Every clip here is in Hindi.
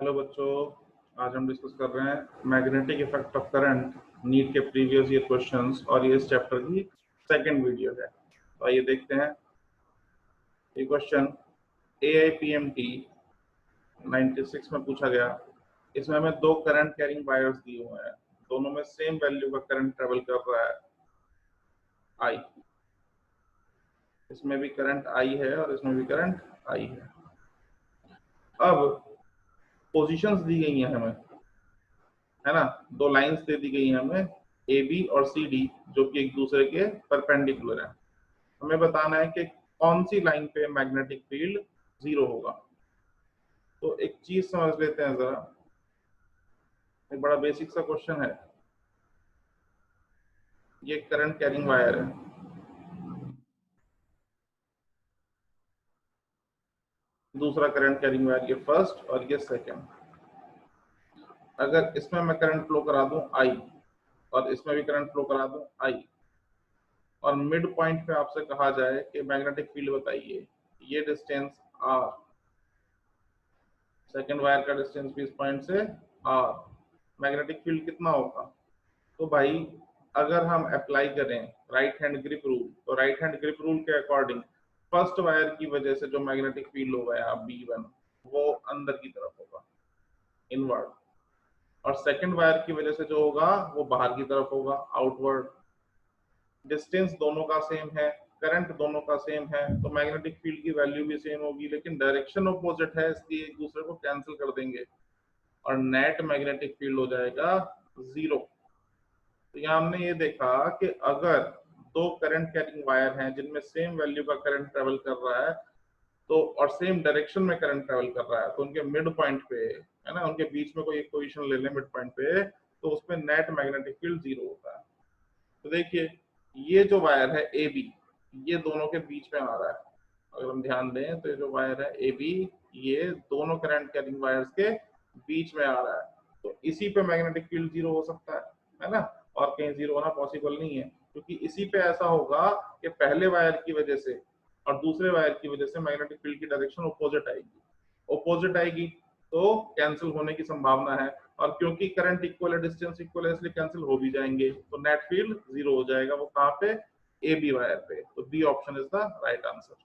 हेलो बच्चों, आज हम डिस्कस कर रहे हैं magnetic effect of current, NEET के प्रीवियस ईयर क्वेश्चंस, और ये इस चैप्टर की सेकंड वीडियो है। तो आइए देखते हैं ये क्वेश्चन। AIPMT 96 में पूछा गया। इसमें हमें दो करंट कैरिंग वायर्स दिए हुए हैं, दोनों में सेम वैल्यू का करंट ट्रेवल कर रहा है I। इसमें भी करंट I है और इसमें भी करंट I है। अब पोजीशंस दी गई हैं हमें, है ना। दो लाइंस दे दी गई हैं हमें, AB और CD, जो कि एक दूसरे के परपेंडिकुलर है। हमें बताना है कि कौन सी लाइन पे मैग्नेटिक फील्ड जीरो होगा। तो एक चीज समझ लेते हैं जरा, एक बड़ा बेसिक सा क्वेश्चन है। ये करंट कैरिंग वायर है, दूसरा करंट कैरिंग वायर ये फर्स्ट और ये सेकंड। अगर इसमें मैं करंट फ्लो करा दूं I और इसमें भी करंट फ्लो करा दूं I, और मिड पॉइंट पे आपसे कहा जाए कि मैग्नेटिक फील्ड बताइए, ये डिस्टेंस R, सेकंड वायर का डिस्टेंस भी इस पॉइंट से R, मैग्नेटिक फील्ड कितना होगा। तो भाई अगर हम अप्लाई करें राइट हैंड ग्रिप रूल, तो राइट हैंड ग्रिप रूल के अकॉर्डिंग फर्स्ट वायर की वजह से जो मैग्नेटिक फील्ड होगा यहाँ B1, वो अंदर की तरफ होगा, इनवर्ड, और सेकंड वायर की वजह से जो होगा वो बाहर की तरफ होगा, आउटवर्ड। डिस्टेंस दोनों का सेम है, करंट दोनों का सेम है, तो मैग्नेटिक फील्ड की वैल्यू भी सेम होगी, लेकिन डायरेक्शन अपोजिट है, इसलिए एक दूसरे को कैंसिल कर देंगे और नेट मैग्नेटिक फील्ड हो जाएगा जीरो। तो यहाँ हमने ये देखा कि अगर दो करंट कैरिंग वायर हैं जिनमें सेम वैल्यू का करंट ट्रेवल कर रहा है, तो और सेम डायरेक्शन में करंट ट्रेवल कर रहा है, तो उनके मिड पॉइंट पे, है ना, उनके बीच में कोई एक पोजीशन ले लें मिड पॉइंट पे, तो उसमें नेट मैग्नेटिक फील्ड जीरो होता है। तो देखिए ये जो वायर है AB, ये दोनों के बीच में आ रहा है। अगर हम ध्यान दें तो ये जो वायर है AB, ये दोनों करंट कैरिंग वायर्स के बीच में आ रहा है, तो इसी पे मैग्नेटिक फील्ड जीरो हो सकता है ना, और कहीं जीरो होना पॉसिबल नहीं है, क्योंकि इसी पे ऐसा होगा कि पहले वायर की वजह से और दूसरे वायर की वजह से मैग्नेटिक फील्ड की डायरेक्शन अपोजिट आएगी, तो कैंसिल होने की संभावना है, और क्योंकि करंट इक्वल है, डिस्टेंस इक्वल है, इसलिए कैंसिल हो भी जाएंगे, तो नेट फील्ड जीरो हो जाएगा। वो कहाँ पे? AB वायर पे। तो B option is the right answer.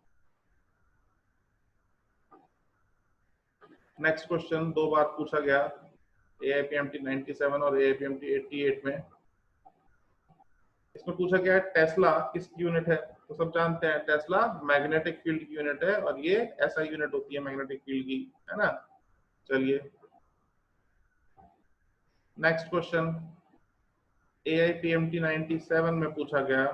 Next question दो बार पूछा गया, AIPMT 97 और AIPMT 88 में। इसमें पूछा गया टेस्ला किसकी यूनिट है। तो सब जानते हैं टेस्ला मैग्नेटिक फील्ड की यूनिट है, और ये ऐसा यूनिट होती है मैग्नेटिक फील्ड की, है ना। चलिए नेक्स्ट क्वेश्चन AIPMT 97 में पूछा गया।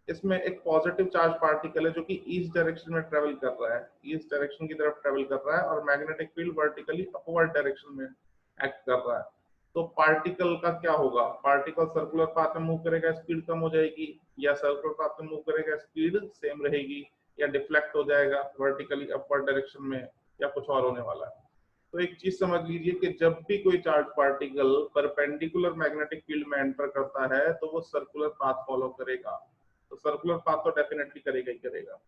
इसमें एक पॉजिटिव चार्ज पार्टिकल है जो कि ईस्ट डायरेक्शन में ट्रेवल कर रहा है, ईस्ट डायरेक्शन की तरफ ट्रेवल कर रहा है, और magnetic field vertically upward direction में एक्ट कर रहा है। तो पार्टिकल का क्या होगा? पार्टिकल सर्कुलर पाथ में मूव करेगा, स्पीड कम हो जाएगी, या सर्कुलर पाथ में मूव करेगा, स्पीड सेम रहेगी, या डिफ्लेक्ट हो जाएगा वर्टिकली अपवर्ड डायरेक्शन में, या कुछ और होने वाला है। तो एक चीज समझ लीजिए कि जब भी कोई charge particle perpendicular magnetic field में एंटर करता है तो वो सर्कुलर पाथ फॉलो करेगा, तो सर्कुलर पाथ तो डेफिनेटली करेगा ही करेगा।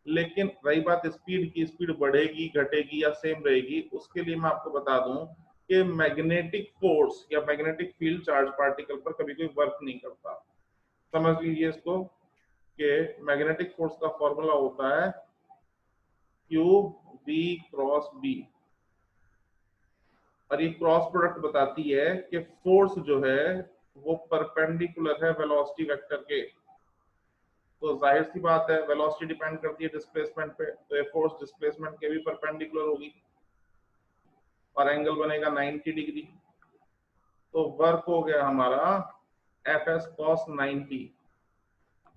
लेकिन रही बात स्पीड की, स्पीड बढ़ेगी घटेगी या सेम रहेगी, उसके लिए मैं आपको बता दूं कि मैग्नेटिक फोर्स या मैग्नेटिक फील्ड चार्ज पार्टिकल पर कभी कोई वर्क नहीं करता। समझ लीजिए इसको कि मैग्नेटिक फोर्स का फॉर्मूला होता है QV क्रॉस B, और ये क्रॉस प्रोडक्ट बताती है कि फोर्स जो है वो परपेंडिकुलर है वेलोसिटी वेक्टर के। तो जाहिर सी बात है वेलोसिटी डिपेंड करती है डिस्प्लेसमेंट पे, तो ये फोर्स डिस्प्लेसमेंट के भी परपेंडिकुलर होगी, और एंगल बनेगा 90 डिग्री। तो वर्क हो गया हमारा Fs cos 90,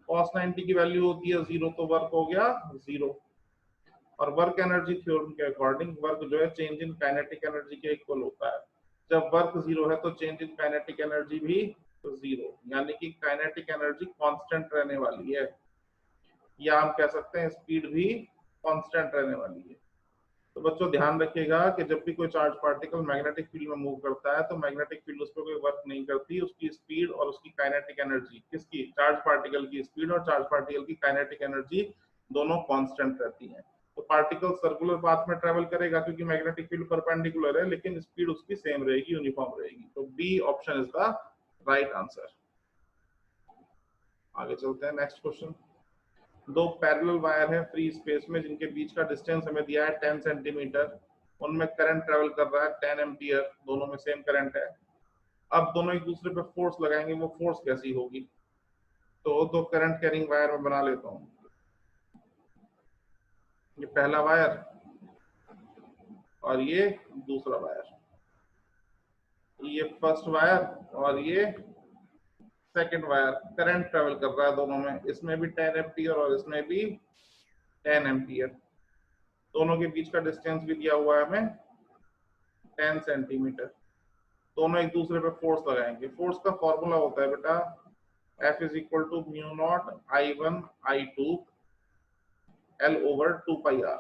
cos 90 की वैल्यू होती है जीरो, तो वर्क हो गया जीरो। और वर्क एनर्जी थ्योरम के अकॉर्डिंग वर्क जो है चेंज इन काइनेटिक एनर्जी के इक्वल होता है। जब वर्क जीरो है तो चेंज इन काइनेटिक एनर्जी भी जीरो, यानी कि काइनेटिक एनर्जी कांस्टेंट रहने वाली है, या हम कह सकते हैं स्पीड भी कांस्टेंट रहने वाली है। तो बच्चों ध्यान रखिएगा कि जब भी कोई चार्ज पार्टिकल मैग्नेटिक फील्ड में मूव करता है तो मैग्नेटिक फील्ड उस पर कोई वर्क नहीं करती, उसकी स्पीड और उसकी काइनेटिक एनर्जी, किसकी? चार्ज पार्टिकल की स्पीड और चार्ज पार्टिकल की काइनेटिक एनर्जी दोनों कांस्टेंट रहती हैं। तो पार्टिकल सर्कुलर पाथ में ट्रेवल करेगा क्योंकि मैग्नेटिक फील्ड परपेंडिकुलर है, लेकिन स्पीड उसकी सेम रहेगी, यूनिफॉर्म रहेगी। तो B option is the right answer. आगे चलते हैं, नेक्स्ट क्वेश्चन। दो पैरेलल वायर है फ्री स्पेस में जिनके बीच का डिस्टेंस हमें दिया है 10 सेंटीमीटर। उनमें करंट ट्रेवल कर रहा है 10 एम्पियर, दोनों में सेम करंट है। अब दोनों एक दूसरे पे फोर्स लगाएंगे, वो फोर्स कैसी होगी? तो दो करंट कैरिंग वायर में बना लेता हूँ। ये पहला वायर और ये दूसरा वायर, ये फर्स्ट वायर और ये सेकंड वायर। करंट ट्रेवल कर रहा है दोनों में, इसमें भी 10 एम्पियर और इसमें भी 10 एम्पियर। दोनों के बीच का डिस्टेंस भी दिया हुआ है हमें 10 सेंटीमीटर। दोनों एक दूसरे पे फोर्स लगाएंगे। फोर्स का फॉर्मूला होता है बेटा F is equal to mu naught I1 I2 L over 2 pi R।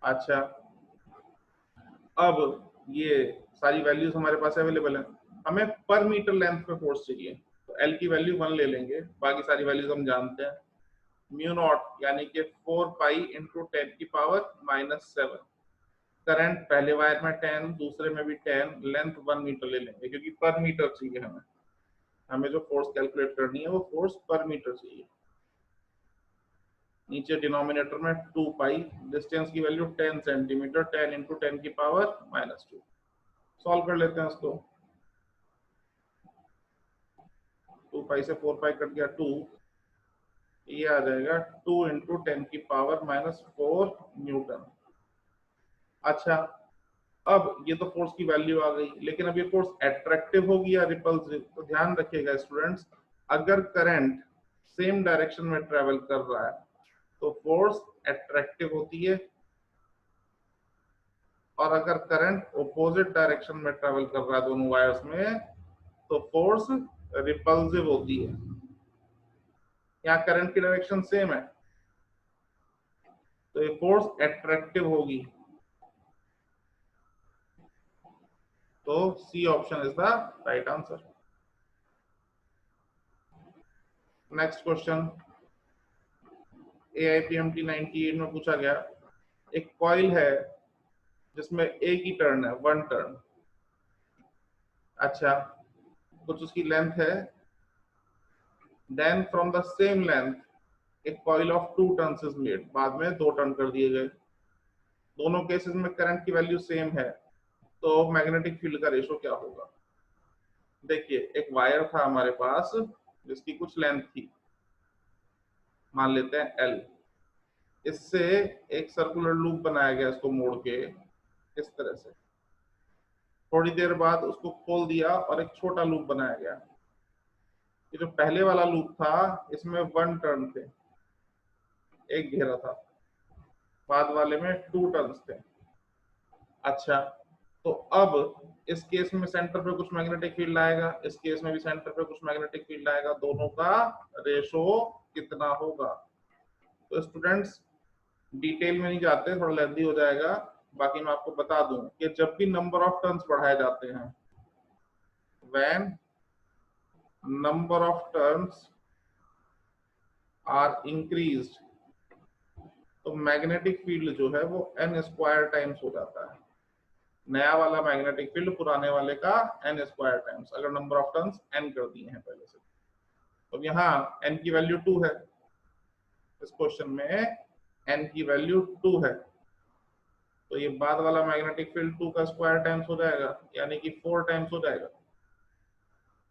अच्छा, अब ये सारी वैल्यूज हमारे पास अवेलेबल है। हमें पर मीटर लेंथ पे फोर्स चाहिए, तो L की वैल्यू 1 ले लेंगे, बाकी सारी वैल्यूज हम जानते हैं। म्यू नॉट यानी कि 4 पाई इंटू 10 की पावर -7। करंट पहले वायर में 10, दूसरे में भी 10, लेंथ 1 मीटर ले लेंगे क्योंकि पर मीटर चाहिए हमें। हमें जो फोर्स कैलकुलेट करनी है वो फोर्स पर मीटर चाहिए। नीचे डिनोमिनेटर में 2 पाई, डिस्टेंस की वैल्यू 10 सेंटीमीटर, 10 इंटू 10 की पावर -2। सॉल्व कर लेते हैं उसको। 2 पाई से 4 पाई कट गया 2, ये आ जाएगा 2 इंटू 10 की पावर -4 न्यूटन। अच्छा, अब ये तो फोर्स की वैल्यू आ गई, लेकिन अब ये फोर्स एट्रैक्टिव होगी या रिपल्सिव? तो ध्यान रखिएगा स्टूडेंट्स, अगर करंट सेम डायरेक्शन में ट्रेवल कर रहा है तो फोर्स एट्रैक्टिव होती है, और अगर करंट ऑपोजिट डायरेक्शन में ट्रेवल कर रहा है दोनों वायर्स में तो फोर्स रिपल्सिव होती है। यहाँ करंट की डायरेक्शन सेम है तो ये फोर्स एट्रैक्टिव होगी। तो C option is the right answer. Next question AIPMT 98 में पूछा गया, एक कॉइल है जिसमें एक ही टर्न है, 1 टर्न। अच्छा, कुछ उसकी लेंथ है, then from the same length एक coil of 2 turns is made, बाद में 2 टर्न कर दिए गए। दोनों केसेस में करंट की वैल्यू सेम है, तो मैग्नेटिक फील्ड का रेशो क्या होगा? देखिए, एक वायर था हमारे पास जिसकी कुछ लेंथ थी, मान लेते हैं L। इससे एक सर्कुलर लूप बनाया गया, इसको मोड़ के इस तरह से। थोड़ी देर बाद उसको खोल दिया और एक छोटा लूप बनाया गया। ये जो पहले वाला लूप था इसमें 1 टर्न थे, एक घेरा था, बाद वाले में 2 टर्न्स थे। अच्छा, तो अब इस केस में सेंटर पे कुछ मैग्नेटिक फील्ड आएगा, इस केस में भी सेंटर पे कुछ मैग्नेटिक फील्ड आएगा, दोनों का रेशो कितना होगा? तो स्टूडेंट्स डिटेल में नहीं जाते, थोड़ा लेंथी हो जाएगा। बाकी मैं आपको बता दूं कि जब भी नंबर ऑफ टर्न्स बढ़ाए जाते हैं, when number of turns are increased, तो मैग्नेटिक फील्ड जो है वो n स्क्वायर टाइम्स हो जाता है। नया वाला मैग्नेटिक फील्ड पुराने वाले का n स्क्वायर टाइम्स, अगर नंबर ऑफ टर्न्स n कर दिए हैं पहले से। तो यहाँ n की वैल्यू 2 है, इस क्वेश्चन में n की वैल्यू 2 है, तो ये बाद वाला मैग्नेटिक फील्ड 2 का स्क्वायर टाइम्स हो जाएगा, यानी कि 4 टाइम्स हो जाएगा।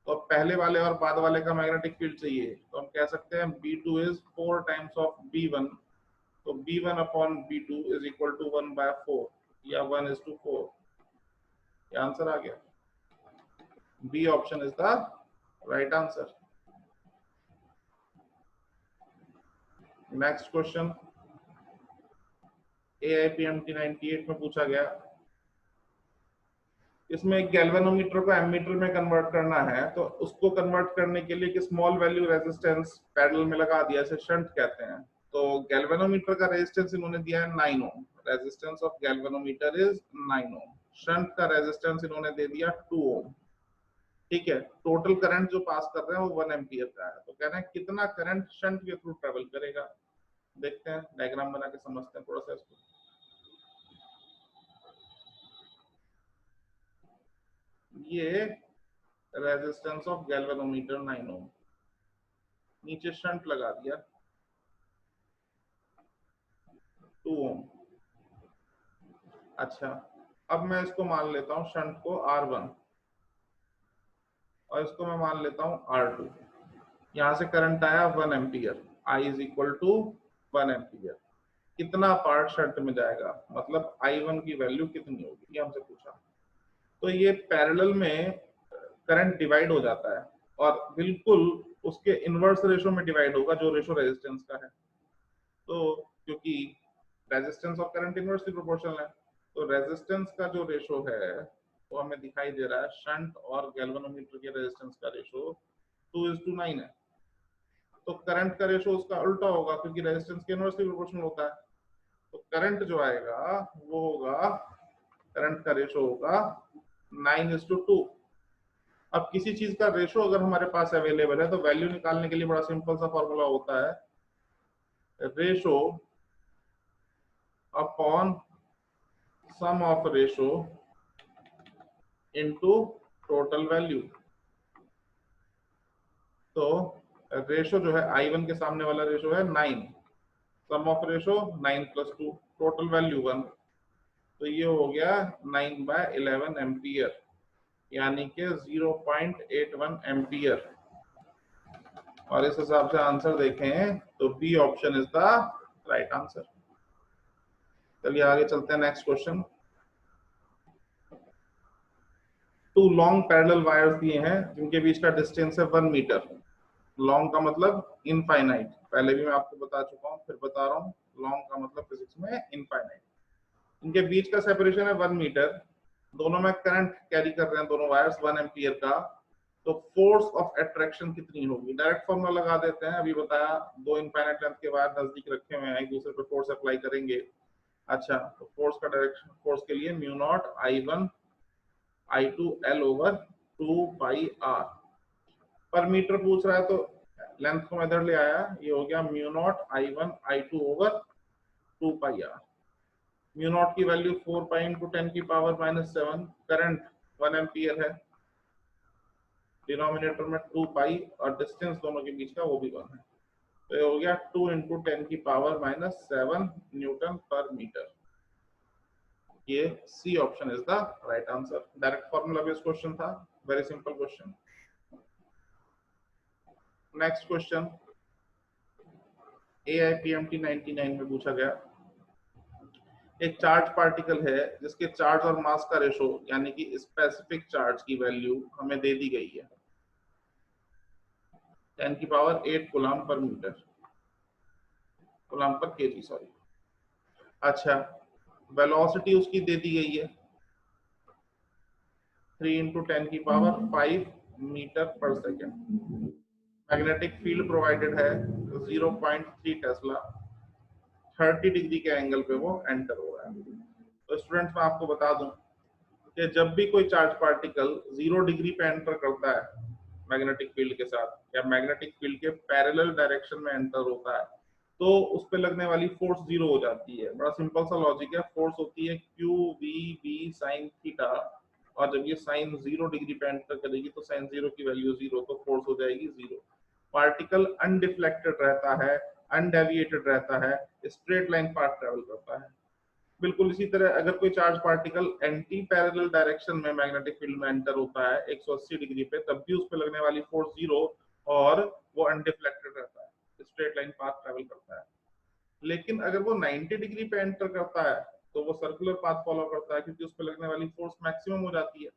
तो पहले वाले और बाद वाले का मैग्नेटिक फील्ड चाहिए, तो हम कह सकते हैं B2 is 4 times of B1। तो B1 upon B2 is equal to 1/4 या 1:4। ये आंसर आ गया। B option is the right answer. Next question AIPMT 98 में पूछा गया, इसमें एक गैल्वेनोमीटर को एमीटर में कन्वर्ट करना है, तो उसको कन्वर्ट करने के लिए एक स्मॉल वैल्यू रेजिस्टेंस पैरेलल में लगा दिया, इसे शंट कहते हैं। तो गैल्वेनोमीटर का रेजिस्टेंस इन्होंने दिया है 9 ohm, resistance of galvanometer is 9 ohm. Shunt का रेजिस्टेंस इन्होंने दे दिया 2 ओम। ठीक है, टोटल करंट जो पास कर रहे हैं वो 1 एम्पियर का है, तो कह रहे हैं कितना करंट शंट के थ्रू ट्रेवल करेगा। देखते हैं, डायग्राम बना के समझते हैं थोड़ा सा इसको। ये रेजिस्टेंस ऑफ गैल्वेनोमीटर 9 ओम, नीचे शंट लगा दिया 2 ओम। अच्छा, अब मैं इसको मान लेता हूं शंट को R1 और इसको मैं मान लेता हूं R2। यहां से करंट आया 1 ampere, I is equal to 1 ampere. कितना पार्ट शंट में जाएगा, मतलब I1 की वैल्यू कितनी होगी, ये हमसे पूछा। तो ये पैरेलल में करंट डिवाइड हो जाता है और बिल्कुल उसके इनवर्स रेशो में डिवाइड होगा जो रेशो रेजिस्टेंस का है। तो क्योंकि रेजिस्टेंस और करंट इनवर्सली प्रोपोर्शनल है, तो रेजिस्टेंस का जो रेशो है वो हमें दिखाई दे रहा है, शंट और गैल्वेनोमीटर के रेजिस्टेंस का रेशो 2:9 है। तो करंट का रेशो उसका उल्टा होगा क्योंकि रेजिस्टेंस के इनवर्सली प्रोपोर्शनल होता है। तो करंट जो आएगा वो होगा, करंट का रेशो होगा 9:2। अब किसी चीज का रेशो अगर हमारे पास अवेलेबल है तो वैल्यू निकालने के लिए बड़ा सिंपल सा फॉर्मूला होता है, ratio upon sum of ratio into total value. तो रेशो जो है I1 के सामने वाला रेशो है 9, sum of ratio 9 + 2, total value 1, तो ये हो गया 9/11 एम्पियर, यानी कि 0.81 एम्पियर। और इस हिसाब से आंसर देखें तो B option is the right answer. चलिए आगे चलते हैं, next question. 2 long parallel wires दिए हैं जिनके बीच का डिस्टेंस है 1 मीटर। लॉन्ग का मतलब इनफाइनाइट, पहले भी मैं आपको बता चुका हूँ, फिर बता रहा हूँ, लॉन्ग का मतलब फिजिक्स में इनफाइनाइट। इनके बीच का सेपरेशन है 1 मीटर, दोनों में करंट कैरी कर रहे हैं दोनों वायर्स 1 एम्पियर का। तो फोर्स ऑफ अट्रैक्शन कितनी होगी, डायरेक्ट फॉर्मूला लगा देते हैं। अभी बताया, दो इनफाइनाइट लेंथ के वायर नजदीक रखे हुए हैं, एक दूसरे पे फोर्स अप्लाई करेंगे। अच्छा, तो फोर्स का डायरेक्शन, फोर्स के लिए mu naught I1 I2 L over 2 pi R पर मीटर पूछ रहा है, तो लेंथ को मैं इधर ले आया, ये हो गया mu naught I1 I2 over 2 pi R। Mu naught की वैल्यू 4 पाई इंटू 10 की पावर -7, करंट 1 एम्पियर है, डिनोमिनेटर में 2 पाई और डिस्टेंस दोनों के बीच का वो भी 1 है, तो ये हो गया 2 इंटू 10 की पावर -7 न्यूटन पर मीटर। ये C option is the right answer. Direct formula based question था, very simple question. Next question AIPMT 99 में पूछा गया, एक चार्ज पार्टिकल है जिसके चार्ज और मास का रेशो यानी कि स्पेसिफिक चार्ज की वैल्यू हमें दे दी गई है 10 की पावर 8 कूलम पर मीटर, कूलम पर केजी सॉरी। अच्छा, वेलोसिटी उसकी दे दी गई है 3 इंटू 10 की पावर 5 मीटर पर सेकेंड। मैग्नेटिक फील्ड प्रोवाइडेड है 0.3 टेस्ला, 30 डिग्री के एंगल पे वो एंटर हो रहा है। तो स्टूडेंट्स मैं आपको बता दूं कि जब भी कोई चार्ज पार्टिकल 0 डिग्री पे एंटर करता है मैग्नेटिक फील्ड के साथ, या मैग्नेटिक फील्ड के पैरेलल डायरेक्शन में एंटर होता है, तो उस पे लगने वाली फोर्स 0 हो जाती है। बड़ा सिंपल सा लॉजिक है, फोर्स होती है QVB sin थीटा, और जब ये साइन 0 डिग्री पे एंटर करेगी तो साइन 0 की वैल्यू 0, तो फोर्स हो जाएगी 0। पार्टिकल अनडिफ्लेक्टेड रहता है, अनडेविएटेड रहता है, स्ट्रेट लाइन पाथ ट्रेवल करता है। बिल्कुल इसी तरह अगर कोई charge particle anti parallel direction में मैग्नेटिक फील्ड में एंटर होता है 180 डिग्री पे, तब भी उस पे लगने वाली फोर्स 0 और वो अनडिफ्लेक्टेड रहता है, स्ट्रेट लाइन पाथ ट्रेवल करता है। लेकिन अगर वो 90 डिग्री पे एंटर करता है तो वो सर्कुलर पाथ फॉलो करता है क्योंकि उस पे लगने वाली फोर्स मैक्सिमम हो जाती है।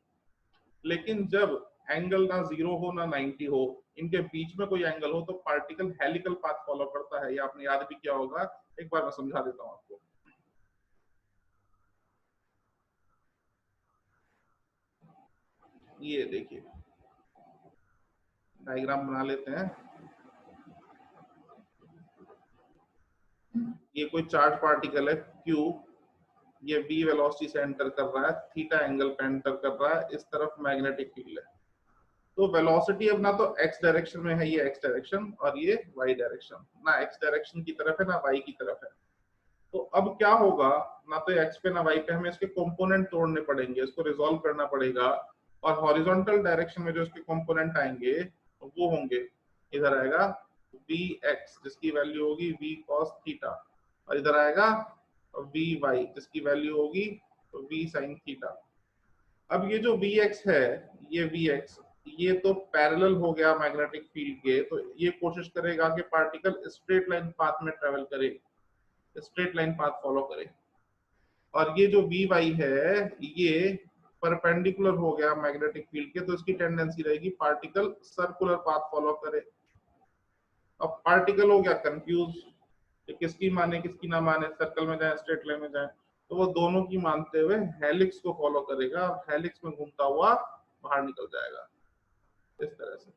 लेकिन जब एंगल ना 0 हो ना 90 हो, इनके बीच में कोई एंगल हो, तो पार्टिकल हेलिकल पाथ फॉलो करता है। ये आपने याद भी किया होगा, एक बार मैं समझा देता हूं आपको। ये देखिए, डायग्राम बना लेते हैं। ये कोई चार्ज पार्टिकल है Q, ये V वेलोसिटी से एंटर कर रहा है, थीटा एंगल पे एंटर कर रहा है, इस तरफ मैग्नेटिक फील्ड है। तो वेलोसिटी अब ना तो x डायरेक्शन में है, ये x डायरेक्शन, और ये y डायरेक्शन, ना x डायरेक्शन की तरफ है ना y की तरफ है। तो अब क्या होगा, ना तो x पे ना y पे, हमें इसके कंपोनेंट तोड़ने पड़ेंगे, इसको रिजॉल्व करना पड़ेगा, और हॉरिजॉन्टल डायरेक्शन में जो इसके कंपोनेंट आएंगे वो होंगे, इधर आएगा vx जिसकी वैल्यू होगी v cos थीटा, और इधर आएगा vy जिसकी वैल्यू होगी v sin थीटा। अब ये जो vx है, ये vx, ये तो पैरेलल हो गया मैग्नेटिक फील्ड के, तो ये कोशिश करेगा कि पार्टिकल स्ट्रेट लाइन पाथ में ट्रेवल करे, स्ट्रेट लाइन पाथ फॉलो करे। और ये जो vy है ये परपेंडिकुलर हो गया मैग्नेटिक फील्ड के, तो इसकी टेंडेंसी रहेगी पार्टिकल सर्कुलर पाथ फॉलो करे। अब पार्टिकल हो गया कंफ्यूज कि किसकी माने किसकी ना माने, सर्कल में जाए स्ट्रेट लाइन में जाए, तो वो दोनों की मानते हुए हेलिक्स को फॉलो करेगा, और हेलिक्स में घूमता हुआ बाहर निकल जाएगा इस तरह से।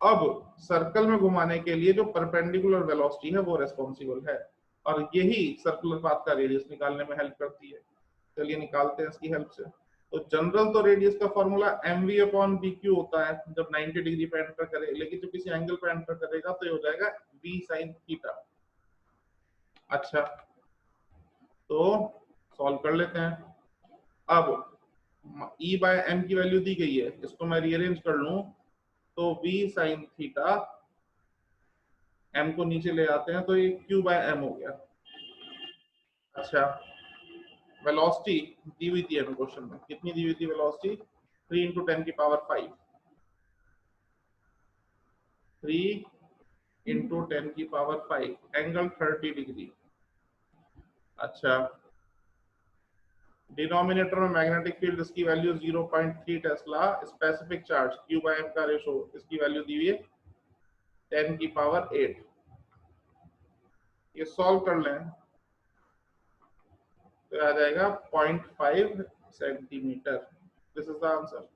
अब सर्कल में घुमाने के लिए जो परपेंडिकुलर वेलोसिटी है वो रिस्पॉन्सिबल है, और यही सर्कुलर पाथ का रेडियस निकालने में हेल्प करती है। चलिए निकालते हैं इसकी हेल्प से। तो जनरल तो रेडियस का फॉर्मूला mv अपॉन bq होता है जब 90 डिग्री पे एंटर करे, लेकिन जब किसी एंगल पे एंटर करेगा तो ये हो जाएगा v sin थीटा। अच्छा, तो सॉल्व कर लेते हैं। अब e बाय m की वैल्यू दी गई है, इसको मैं रीअरेंज कर लूं तो v sin थीटा, m को नीचे ले आते हैं तो ये q बाय m हो गया। अच्छा, वेलोसिटी दी हुई थी हमें क्वेश्चन में, कितनी दी हुई थी वेलोसिटी, 3 × 10 की पावर 5, 3 × 10 की पावर 5, एंगल 30 डिग्री। अच्छा, डिनोमिनेटर में मैग्नेटिक फील्ड, इसकी value 0.3 tesla, specific charge q by m का रेशो, इसकी वैल्यू दी हुई है 10 की पावर 8। ये सॉल्व कर लें तो आ जाएगा 0.5 centimetre. This is the answer,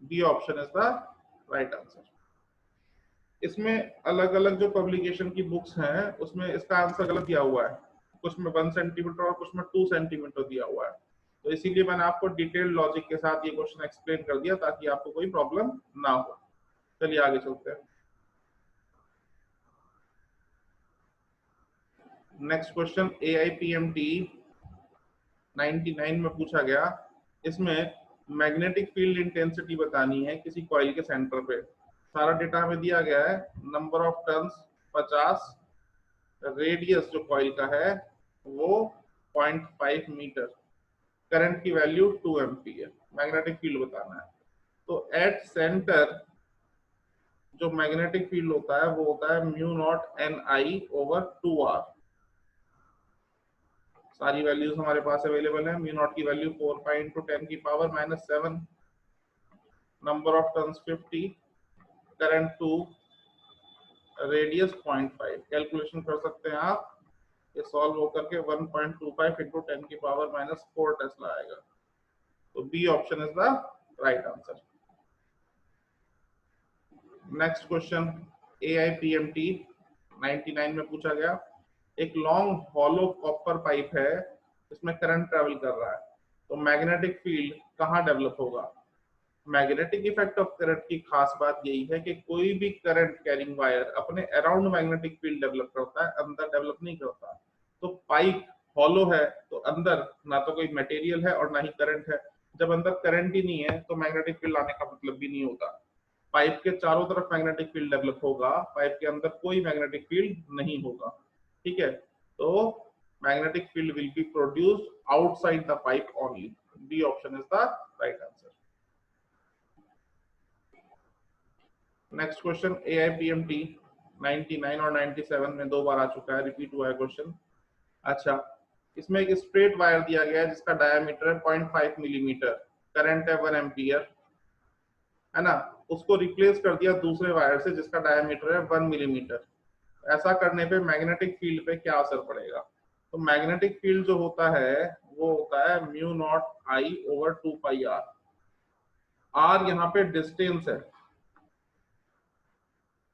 B option is the right answer. इसमें अलग अलग जो पब्लिकेशन की बुक्स हैं उसमें इसका आंसर गलत दिया हुआ है, कुछ में 1 सेंटीमीटर और कुछ में 2 सेंटीमीटर दिया हुआ है, तो इसीलिए मैंने आपको डिटेल्ड लॉजिक के साथ ये क्वेश्चन एक्सप्लेन कर दिया ताकि आपको कोई प्रॉब्लम ना हो। चलिए आगे चलते हैं। नेक्स्ट क्वेश्चन AIPMT 99 में पूछा गया, इसमें मैग्नेटिक फील्ड इंटेंसिटी बतानी है किसी कॉइल के सेंटर पे। सारा डेटा हमें दिया गया है, नंबर ऑफ टर्न्स 50, रेडियस जो कॉइल का है वो 0.5 मीटर, करंट की वैल्यू 2 एम्पीयर, मैग्नेटिक फील्ड बताना है। तो एट सेंटर जो मैग्नेटिक फील्ड होता है वो होता है μ0 Ni/2r। सारी वैल्यूज हमारे पास अवेलेबल है। म्यू नॉट की वैल्यू 4 पाई × 10 की power -7, number of turns 50, current 2, radius 0.5। Calculation कर सकते हैं आप, ये सॉल्व होकर के 1.25 × 10 की पावर -4 टेस्ला आएगा। तो B option is the right answer. Next question AIPMT 99 में पूछा गया, एक लॉन्ग हॉलो कॉपर पाइप है इसमें करंट ट्रेवल कर रहा है, तो मैग्नेटिक फील्ड कहाँ डेवलप होगा। मैग्नेटिक इफेक्ट ऑफ करंट की खास बात यही है कि कोई भी करंट कैरिंग वायर अपने अराउंड मैग्नेटिक फील्ड डेवलप करता है, अंदर डेवलप नहीं करता। तो पाइप हॉलो है तो अंदर ना तो कोई मटेरियल है और ना ही करंट है, जब अंदर करंट ही नहीं है तो मैग्नेटिक फील्ड आने का मतलब भी नहीं होता। पाइप के चारों तरफ मैग्नेटिक फील्ड डेवलप होगा, पाइप के अंदर कोई मैग्नेटिक फील्ड नहीं होगा। ठीक है, तो magnetic field will be produced outside the pipe only. B option is the right answer. Next question AIPMT 99 और 97 में 2 बार आ चुका है, रिपीट हुआ है क्वेश्चन। अच्छा, इसमें एक स्ट्रेट वायर दिया गया है जिसका डायमीटर है 0.5 मिलीमीटर, करंट है 1 एम्पियर, है ना। उसको रिप्लेस कर दिया दूसरे वायर से जिसका डायमीटर है 1 मिलीमीटर। ऐसा करने पे मैग्नेटिक फील्ड पे क्या असर पड़ेगा। तो मैग्नेटिक फील्ड जो होता है वो होता है μ0 I/2πr। r यहाँ पे डिस्टेंस है,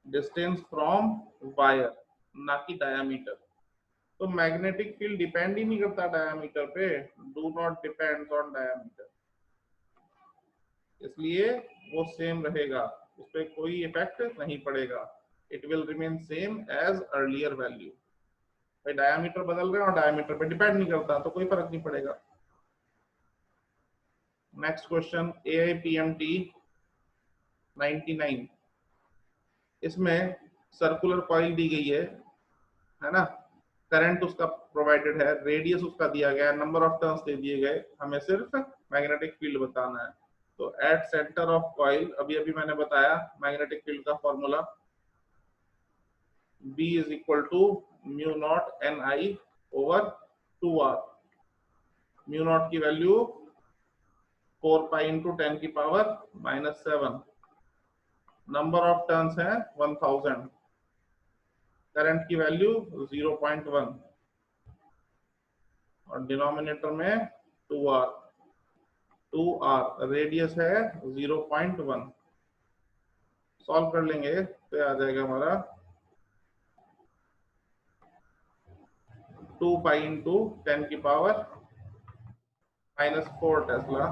डिस्टेंस फ्रॉम वायर, ना कि डायमीटर। तो मैग्नेटिक फील्ड डिपेंड ही नहीं करता डायमीटर पे, do not depends on diameter. इसलिए वो सेम रहेगा, उस पर कोई इफेक्ट नहीं पड़ेगा। It will remain same as earlier value. भाई डायमीटर बदल रहे हैं और डायमीटर पे डिपेंड नहीं करता तो कोई फर्क नहीं पड़ेगा। नेक्स्ट क्वेश्चन AIPMT 99, इसमें सर्कुलर कॉइल दी गई है ना, करंट उसका प्रोवाइडेड है, रेडियस उसका दिया गया है, नंबर ऑफ टर्न्स दे दिए गए, हमें सिर्फ मैग्नेटिक फील्ड बताना है। तो एट सेंटर ऑफ कॉइल, अभी अभी मैंने बताया मैग्नेटिक फील्ड का formula, B is equal to mu naught NI over 2R। Mu naught की वैल्यू 4 पाई इंटू 10 की पावर -7, नंबर ऑफ टर्न्स है 1000, करंट की वैल्यू 0.1 और डिनोमिनेटर में 2R, 2R रेडियस है 0.1। सॉल्व कर लेंगे तो आ जाएगा हमारा 2 पाई इंटू 10 की पावर -4 टेस्ला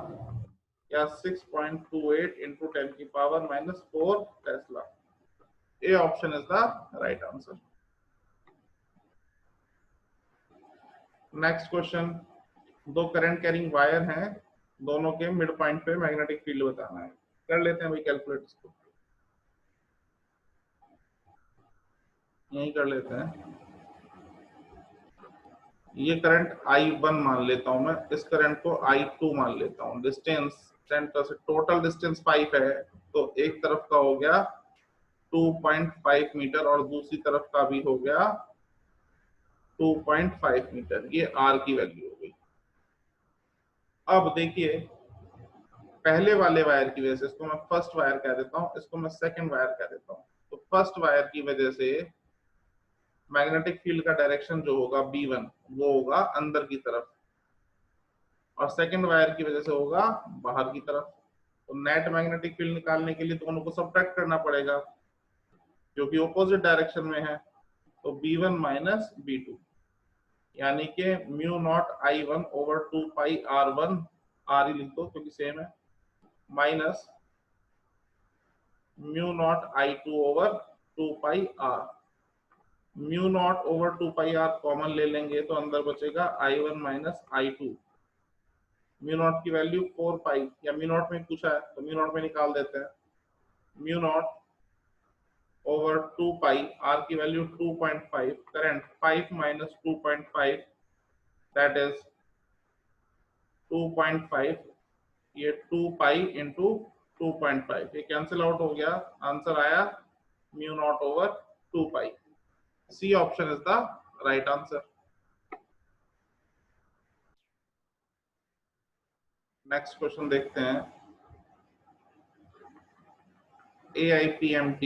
या 6.28 इंटू 10 की power -4 Tesla. A option is the right answer. Next question, दो करंट कैरिंग वायर हैं, दोनों के मिड पॉइंट पे मैग्नेटिक फील्ड बताना है। कर लेते हैं भाई कैलकुलेट इसको, यही कर लेते हैं। ये करंट I1 मान लेता हूं मैं, इस करंट को I2 मान लेता हूं। डिस्टेंस सेंटर से टोटल डिस्टेंस 5 है, तो एक तरफ का हो गया 2.5 मीटर और दूसरी तरफ का भी हो गया 2.5 मीटर। ये R की वैल्यू हो गई। अब देखिए पहले वाले वायर की वजह से, इसको मैं फर्स्ट वायर कह देता हूं, इसको मैं सेकंड वायर कह देता हूं। तो फर्स्ट वायर की वजह से मैग्नेटिक फील्ड का डायरेक्शन जो होगा B1 वो होगा अंदर की तरफ, और सेकंड वायर की वजह से होगा बाहर की तरफ। तो नेट मैग्नेटिक फील्ड निकालने के लिए दोनों को सब्ट्रैक्ट करना पड़ेगा जो कि ऑपोजिट डायरेक्शन में है। तो B1 माइनस B2 यानी कि म्यू नॉट I1 ओवर 2 पाई R1, R ही लिख दो क्योंकि सेम है, minus mu naught I2 over 2 pi R। Mu naught over 2 pi R common ले लेंगे तो अंदर बचेगा I1 minus I2। Mu naught की वैल्यू 4 पाई, या म्यू नॉट में पूछा है तो म्यू नॉट में निकाल देते हैं। Mu naught over 2 pi, R की value 2.5, current 5 minus 2.5 that is 2.5, ये 2 पाई इंटू 2.5, ये कैंसिल आउट हो गया, आंसर आया mu naught over 2 pi. C option is the right answer. Next question देखते हैं। AIPMT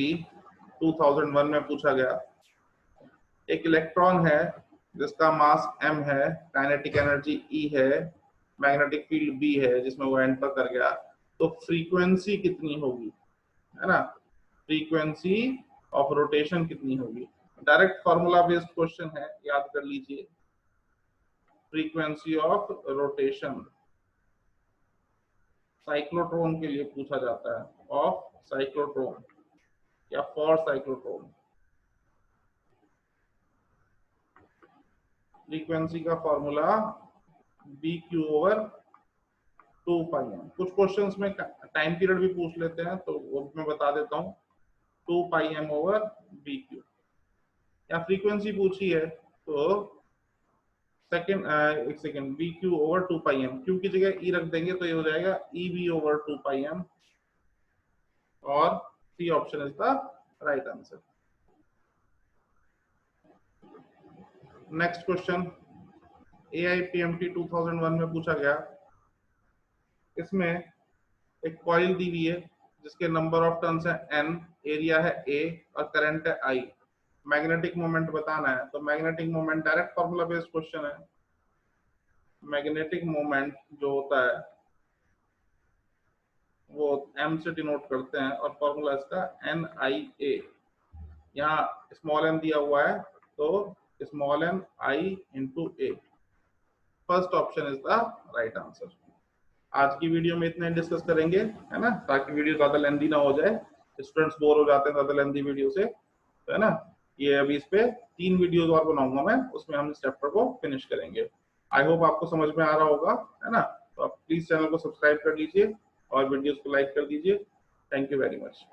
2001 में पूछा गया, एक इलेक्ट्रॉन है जिसका मास m है, काइनेटिक एनर्जी E है, मैग्नेटिक फील्ड B है जिसमें वो एंटर कर गया, तो फ्रीक्वेंसी कितनी होगी, है ना, फ्रीक्वेंसी ऑफ रोटेशन कितनी होगी। डायरेक्ट फॉर्मूला बेस्ड क्वेश्चन है, याद कर लीजिए। फ्रीक्वेंसी ऑफ रोटेशन साइक्लोट्रॉन के लिए पूछा जाता है, ऑफ साइक्लोट्रॉन या फॉर साइक्लोट्रॉन। फ्रीक्वेंसी का formula BQ over 2 pi M. कुछ क्वेश्चंस में टाइम पीरियड भी पूछ लेते हैं तो वो मैं बता देता हूँ, 2 पाई एम ओवर BQ। या फ्रीक्वेंसी पूछी है तो सेकंड एक second, BQ over 2 pi M, Q की जगह E रख देंगे तो ये हो जाएगा EB ओवर 2 पाई एम, और C option is the right answer. Next question AIPMT 2001 में पूछा गया, इसमें एक कॉइल दी हुई है जिसके नंबर ऑफ टर्न्स है N, एरिया है A और करंट है I। मैग्नेटिक मोमेंट बताना है, तो magnetic moment direct formula based question है। मैग्नेटिक मोमेंट जो होता है वो M से डिनोट करते हैं और फॉर्मूला इसका NIA। यहाँ स्मॉल n दिया हुआ है तो small n I into A। First option is the right answer. आज की वीडियो में इतना डिस्कस करेंगे, है ना, ताकि वीडियो ज्यादा लेंदी ना हो जाए, स्टूडेंट्स बोर हो जाते हैं ज्यादा लेंदी वीडियो से, तो है ना। ये अभी इस पे 3 वीडियोस और बनाऊंगा मैं, उसमें हम इस चैप्टर को फिनिश करेंगे। आई होप आपको समझ में आ रहा होगा, है ना। तो आप प्लीज चैनल को सब्सक्राइब कर लीजिए और वीडियोस को लाइक कर दीजिए। Thank you very much.